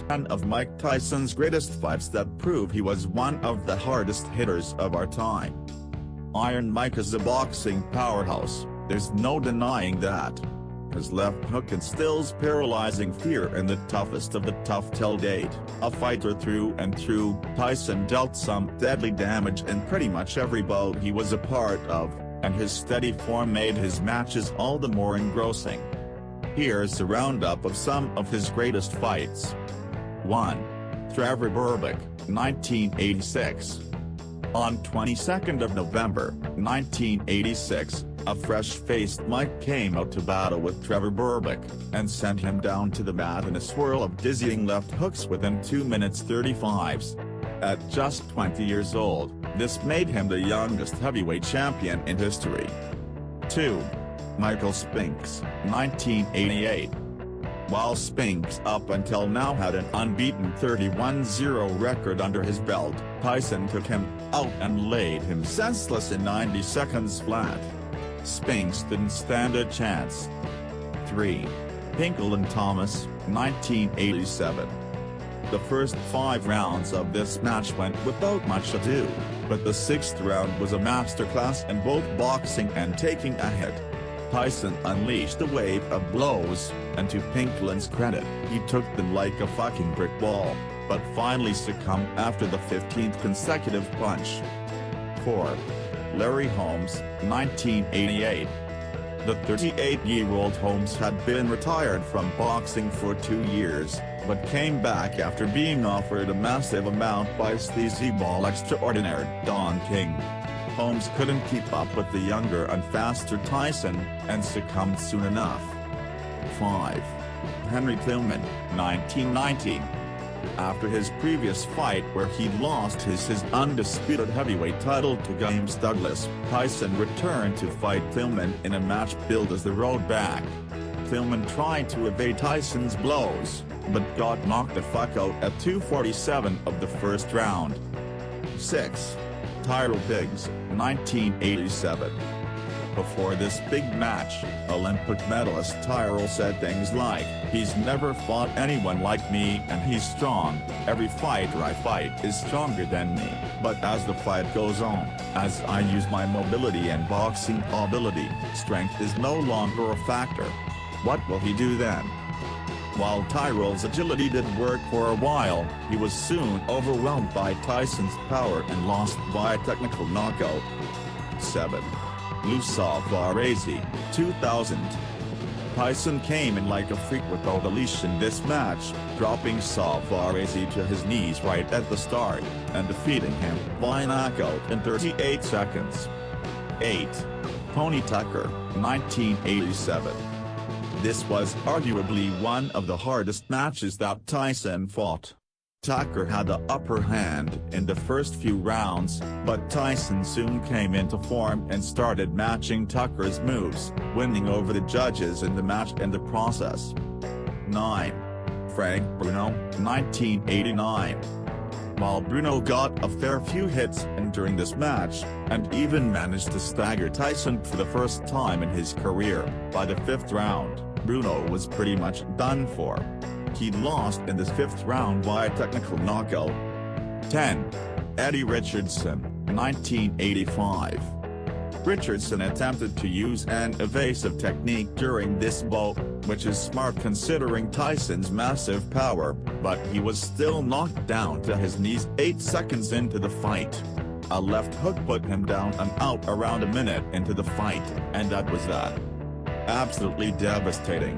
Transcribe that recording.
one of Mike Tyson's greatest fights that prove he was one of the hardest hitters of our time. Iron Mike is a boxing powerhouse, there's no denying that. His left hook instills paralyzing fear in the toughest of the tough till date. A fighter through and through, Tyson dealt some deadly damage in pretty much every bout he was a part of, and his steady form made his matches all the more engrossing. Here's a roundup of some of his greatest fights. 1. Trevor Berbick, 1986. On 22nd of November, 1986, a fresh-faced Mike came out to battle with Trevor Berbick, and sent him down to the mat in a swirl of dizzying left hooks within 2 minutes 35s. At just 20 years old, this made him the youngest heavyweight champion in history. 2. Michael Spinks, 1988. While Spinks up until now had an unbeaten 31-0 record under his belt, Tyson took him out and laid him senseless in 90 seconds flat. Spinks didn't stand a chance. 3. Hinkle and Thomas, 1987. The first 5 rounds of this match went without much ado, but the 6th round was a masterclass in both boxing and taking a hit. Tyson unleashed a wave of blows, and to Hinkle's credit, he took them like a fucking brick wall, but finally succumbed after the 15th consecutive punch. 4. Larry Holmes, 1988. The 38-year-old Holmes had been retired from boxing for 2 years, but came back after being offered a massive amount by sleazeball extraordinaire Don King. Holmes couldn't keep up with the younger and faster Tyson, and succumbed soon enough. 5. Henry Tillman, 1990. After his previous fight where he lost his undisputed heavyweight title to James Douglas, Tyson returned to fight Tillman in a match billed as the road back. Tillman tried to evade Tyson's blows, but got knocked the fuck out at 2:47 of the first round. 6. Tyrell Biggs, 1987. Before this big match, Olympic medalist Tyrell said things like, "He's never fought anyone like me and he's strong, every fighter I fight is stronger than me, but as the fight goes on, as I use my mobility and boxing ability, strength is no longer a factor. What will he do then?" While Tyrell's agility did work for a while, he was soon overwhelmed by Tyson's power and lost by a technical knockout. 7. Lou Savarese, 2000. Tyson came in like a freak without a leash in this match, dropping Savarese to his knees right at the start, and defeating him by knockout in 38 seconds. 8. Tony Tucker, 1987. This was arguably one of the hardest matches that Tyson fought. Tucker had the upper hand in the first few rounds, but Tyson soon came into form and started matching Tucker's moves, winning over the judges in the match in the process. 9. Frank Bruno, 1989. While Bruno got a fair few hits during this match, and even managed to stagger Tyson for the first time in his career, by the 5th round, Bruno was pretty much done for. He lost in the 5th round by a technical knockout. 10. Eddie Richardson, 1985. Richardson attempted to use an evasive technique during this bout, which is smart considering Tyson's massive power, but he was still knocked down to his knees 8 seconds into the fight. A left hook put him down and out around a minute into the fight, and that was that. Absolutely devastating.